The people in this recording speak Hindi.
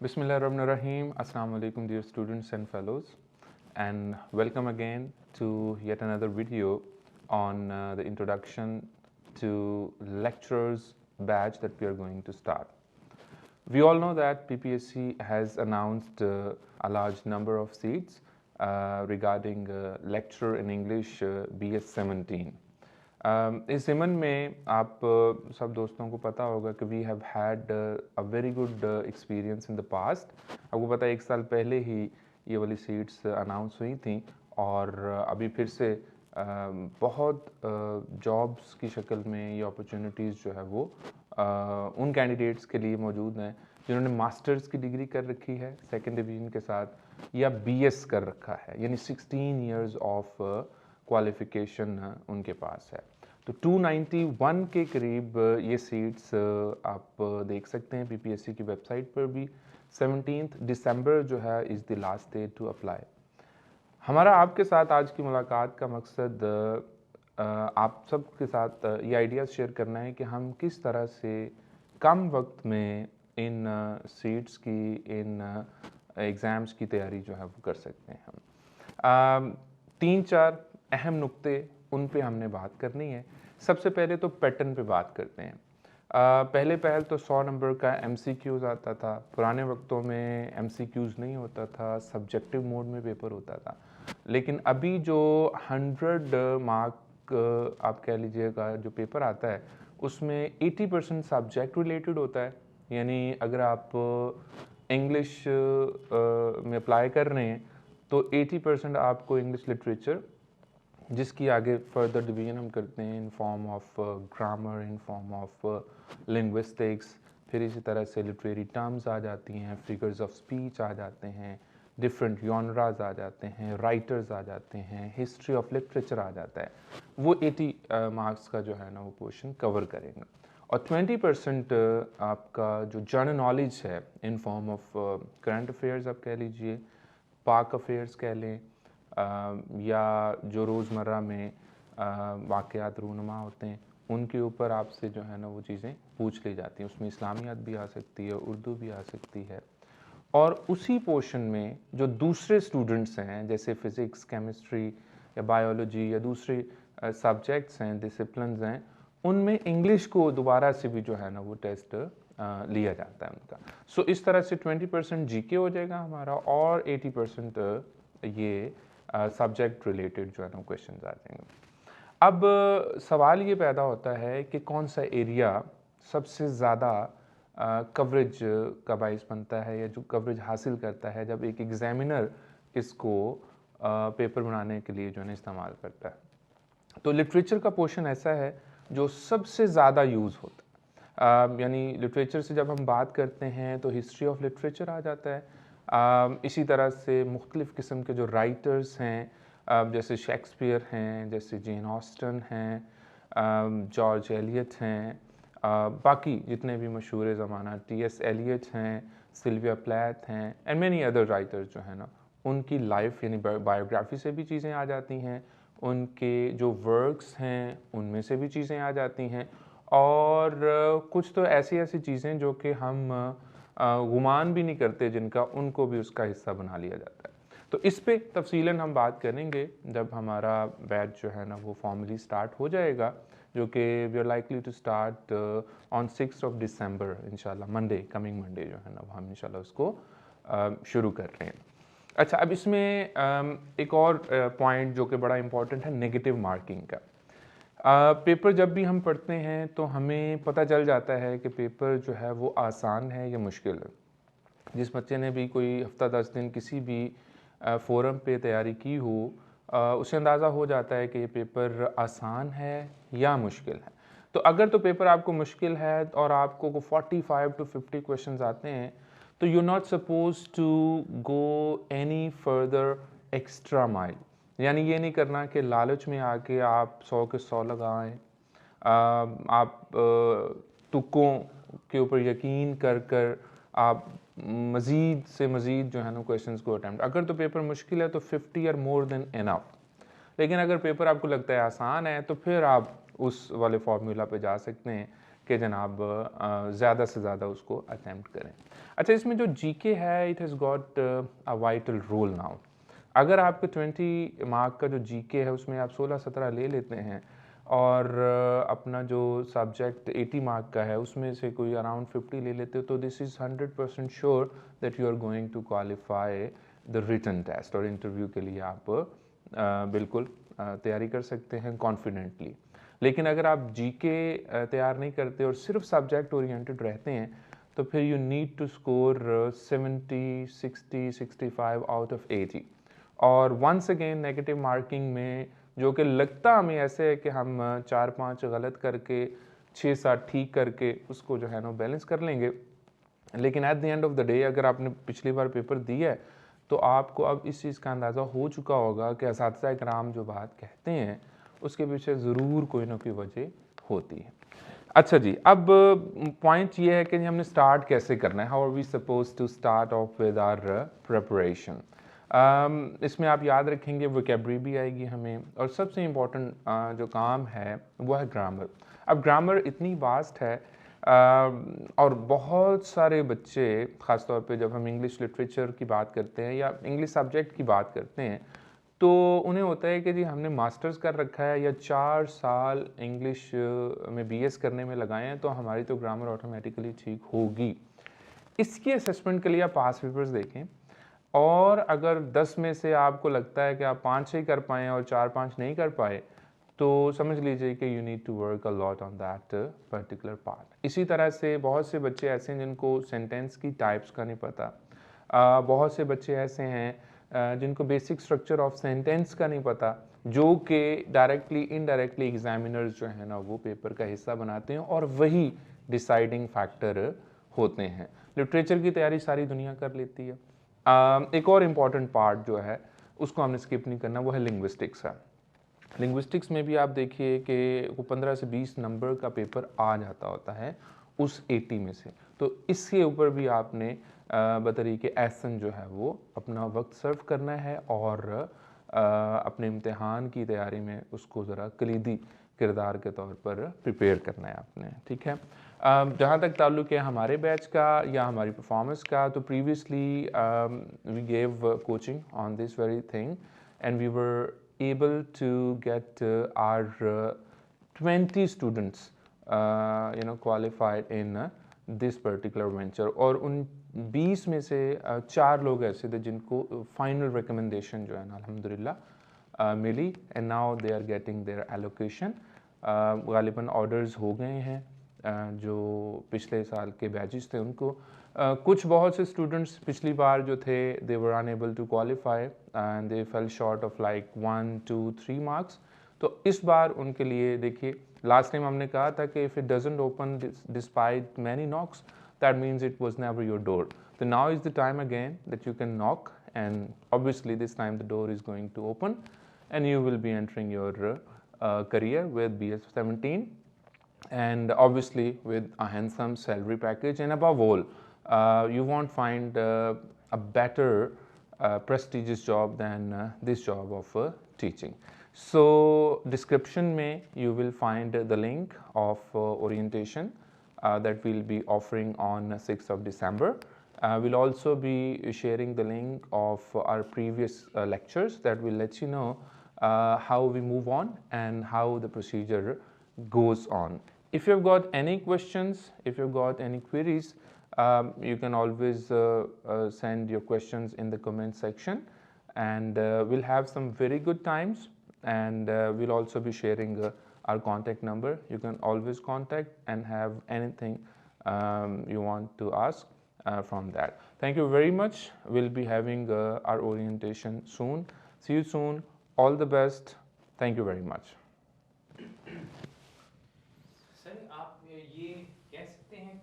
Bismillahirrahmanirrahim. Assalamu alaikum dear students and fellows, and welcome again to yet another video on the introduction to lecturers batch that we are going to start. We all know that PPSC has announced a large number of seats regarding lecturer in English BS 17. इस ज़मन में आप सब दोस्तों को पता होगा कि we have had a very good experience in the past. आपको पता है 1 साल पहले ही ये वाली सीट्स अनाउंस हुई थी और अभी फिर से बहुत जॉब्स की शक्ल में ये अपॉर्चुनिटीज़ जो है वो उन कैंडिडेट्स के लिए मौजूद हैं जिन्होंने मास्टर्स की डिग्री कर रखी है सेकेंड डिवीज़न के साथ या बीएस कर रखा है, यानी 16 इयर्स ऑफ क्वालिफ़िकेशन उनके पास है। तो 291 के करीब ये सीट्स आप देख सकते हैं पीपीएससी की वेबसाइट पर भी। 17 दिसंबर जो है is the last day to apply. हमारा आपके साथ आज की मुलाकात का मकसद आप सब के साथ ये आइडियाज़ शेयर करना है कि हम किस तरह से कम वक्त में इन सीट्स की, इन एग्ज़ाम्स की तैयारी जो है वो कर सकते हैं हम। 3-4 अहम नुक्ते उन पे हमने बात करनी है। सबसे पहले तो पैटर्न पे बात करते हैं। पहले तो 100 नंबर का एमसीक्यूज़ आता था। पुराने वक्तों में एमसीक्यूज़ नहीं होता था, सब्जेक्टिव मोड में पेपर होता था। लेकिन अभी जो 100 मार्क आप कह लीजिएगा जो पेपर आता है उसमें 80% सब्जेक्ट रिलेटेड होता है। यानी अगर आप इंग्लिश में अप्लाई कर रहे हैं तो 80% आपको इंग्लिश लिटरेचर, जिसकी आगे फर्दर डिवीजन हम करते हैं in form of grammar, in form of linguistics, फिर इसी तरह से लिटरेरी टर्म्स आ जाती हैं, फिगर्स ऑफ स्पीच आ जाते हैं, डिफरेंट जॉनराज आ जाते हैं, राइटर्स आ जाते हैं, हिस्ट्री ऑफ लिटरेचर आ जाता है। वो 80 मार्क्स का जो है ना वो पोर्शन कवर करेंगे। और 20% आपका जो जनरल नॉलेज है in form of current affairs आप कह लीजिए, पाक अफेयर्स कह लें, या जो रोज़मर्रा में वाक़यात रूनुमा होते हैं उनके ऊपर आपसे जो है ना वो चीज़ें पूछ ली जाती हैं। उसमें इस्लामियात भी आ सकती है, उर्दू भी आ सकती है। और उसी पोर्शन में जो दूसरे स्टूडेंट्स हैं जैसे फ़िज़िक्स, केमिस्ट्री या बायोलॉजी या दूसरे सब्जेक्ट्स हैं, डिसिप्लिन्स हैं, उनमें इंग्लिश को दोबारा से भी जो है ना वो टेस्ट लिया जाता है उनका। सो इस तरह से 20% जीके हो जाएगा हमारा और 80% ये सब्जेक्ट रिलेटेड जो है ना क्वेश्चन आ जाएंगे। अब सवाल ये पैदा होता है कि कौन सा एरिया सबसे ज़्यादा कवरेज का बाइस बनता है या जो कवरेज हासिल करता है जब एक एग्जामिनर इसको पेपर बनाने के लिए जो है इस्तेमाल करता है। तो लिटरेचर का पोर्शन ऐसा है जो सबसे ज़्यादा यूज़ होता है। यानी लिटरेचर से जब हम बात करते हैं तो हिस्ट्री ऑफ लिटरेचर आ जाता है। इसी तरह से मुख्तलिफ़ किस्म के जो राइटर्स हैं, जैसे शेक्सपियर हैं, जैसे जेन ऑस्टन हैं, जॉर्ज एलियट हैं, बाकी जितने भी मशहूर ज़माना टी.एस. एलियट हैं, सिल्विया प्लैथ हैं एंड मैनी अदर राइटर्स जो हैं ना उनकी लाइफ यानी बायोग्राफी से भी चीज़ें आ जाती हैं, उनके जो वर्क्स हैं उनमें से भी चीज़ें आ जाती हैं और कुछ तो ऐसी चीज़ें जो कि हम गुमान भी नहीं करते जिनका, उनको भी उसका हिस्सा बना लिया जाता है। तो इस पे तफसीलन हम बात करेंगे जब हमारा बैच जो है ना वो फॉर्मली स्टार्ट हो जाएगा, जो कि we are likely to start on 6 दिसंबर इंशाल्लाह, मंडे, कमिंग मंडे जो है ना वो हम इंशाल्लाह उसको शुरू कर रहे हैं। अच्छा, अब इसमें एक और पॉइंट जो कि बड़ा इम्पॉर्टेंट है नेगेटिव मार्किंग का। पेपर जब भी हम पढ़ते हैं तो हमें पता चल जाता है कि पेपर जो है वो आसान है या मुश्किल है। जिस बच्चे ने भी कोई हफ्ता 10 दिन किसी भी फ़ोरम पे तैयारी की हो, उसे अंदाज़ा हो जाता है कि ये पेपर आसान है या मुश्किल है। तो अगर तो पेपर आपको मुश्किल है और आपको 45 to 50 क्वेश्चंस आते हैं तो you not suppose to go any further extra mile. यानी ये नहीं करना कि लालच में आके आप 100 के 100 लगाएं, आप तुक्कों के ऊपर यकीन कर आप मज़ीद से मज़ीद जो है ना क्वेश्चंस को अटैम्प्ट। अगर तो पेपर मुश्किल है तो 50 आर मोर देन इनफ। लेकिन अगर पेपर आपको लगता है आसान है तो फिर आप उस वाले फार्मूला पे जा सकते हैं कि जनाब ज़्यादा से ज़्यादा उसको अटैम्प्ट करें। अच्छा, इसमें जो जीके है it has got a vital role now. अगर आपके 20 मार्क का जो जीके है उसमें आप 16-17 ले लेते हैं और अपना जो सब्जेक्ट 80 मार्क का है उसमें से कोई अराउंड 50 ले लेते हो, तो this is 100% sure that you are going to qualify the written test, और इंटरव्यू के लिए आप बिल्कुल तैयारी कर सकते हैं कॉन्फिडेंटली। लेकिन अगर आप जीके तैयार नहीं करते और सिर्फ सब्जेक्ट ओरिएंटेड रहते हैं तो फिर you need to score 70, 60, 65 out of 80। और वंस अगेन नेगेटिव मार्किंग में जो कि लगता हमें ऐसे है कि हम 4-5 गलत करके 6-7 ठीक करके उसको जो है ना बैलेंस कर लेंगे, लेकिन at the end of the day अगर आपने पिछली बार पेपर दिया है तो आपको अब इस चीज़ का अंदाज़ा हो चुका होगा कि असातिज़ा इकराम जो बात कहते हैं उसके पीछे ज़रूर कोई ना कोई वजह होती है। अच्छा जी, अब पॉइंट ये है कि हमने स्टार्ट कैसे करना है, how are we suppose to start off with our preparation. इसमें आप याद रखेंगे वोकैबुलरी भी आएगी हमें, और सबसे इम्पोर्टेंट जो काम है वो है ग्रामर। अब ग्रामर इतनी वास्ट है और बहुत सारे बच्चे, ख़ासतौर पे जब हम इंग्लिश लिटरेचर की बात करते हैं या इंग्लिश सब्जेक्ट की बात करते हैं, तो उन्हें होता है कि जी हमने मास्टर्स कर रखा है या 4 साल इंग्लिश में बीएस करने में लगाए हैं तो हमारी तो ग्रामर ऑटोमेटिकली ठीक होगी। इसकी असेसमेंट के लिए आप पास पेपर्स देखें, और अगर 10 में से आपको लगता है कि आप 5-6 कर पाएँ और 4-5 नहीं कर पाए, तो समझ लीजिए कि you need to work a lot on that particular part. इसी तरह से बहुत से बच्चे ऐसे हैं जिनको सेंटेंस की टाइप्स का नहीं पता। बहुत से बच्चे ऐसे हैं जिनको बेसिक स्ट्रक्चर ऑफ सेंटेंस का नहीं पता, जो कि डायरेक्टली इनडायरेक्टली एग्जामिनर्स जो है ना वो पेपर का हिस्सा बनाते हैं और वही डिसाइडिंग फैक्टर होते हैं। लिटरेचर की तैयारी सारी दुनिया कर लेती है। एक और इम्पॉर्टेंट पार्ट जो है उसको हमने स्किप नहीं करना, वो है लिंग्विस्टिक्स है। लिंग्विस्टिक्स में भी आप देखिए कि वो 15 से 20 नंबर का पेपर आ जाता होता है उस 80 में से, तो इसके ऊपर भी आपने बतरीके एहसन जो है वो अपना वक्त सर्व करना है और अपने इम्तिहान की तैयारी में उसको ज़रा कलीदी किरदार के तौर पर प्रिपेयर करना है आपने, ठीक है। जहाँ तक ताल्लुक़ है हमारे बैच का या हमारी परफॉर्मेंस का, तो previously we gave coaching on this very thing and we were able to get our 20 students qualified in this particular venture, और उन 20 में से 4 लोग ऐसे थे जिनको फाइनल रिकमेंडेशन जो है ना अल्हम्दुलिल्लाह मिली, and now they are getting their allocation. गालिबन ऑर्डर्स हो गए हैं जो पिछले साल के बैचेस थे उनको। कुछ बहुत से स्टूडेंट्स पिछली बार जो थे they were unable to qualify and they fell short of like 1, 2, 3 marks. तो इस बार उनके लिए देखिए, लास्ट टाइम हमने कहा था कि if it doesn't open despite many knocks that means it was never your door. So now is the time again that you can knock, and obviously this time the door is going to open and you will be entering your career with BS17, and obviously with a handsome salary package, and above all you won't find a better prestigious job than this job of teaching. So description mein you will find the link of orientation that we'll be offering on 6th of December. We'll also be sharing the link of our previous lectures that will let you know how we move on and how the procedure goes on. If you've got any questions, if you've got any queries, you can always send your questions in the comment section, and we'll have some very good times, and we'll also be sharing our contact number. You can always contact and have anything you want to ask from that. Thank you very much. We'll be having our orientation soon. See you soon. All the best. Thank you very much. Sir आप ये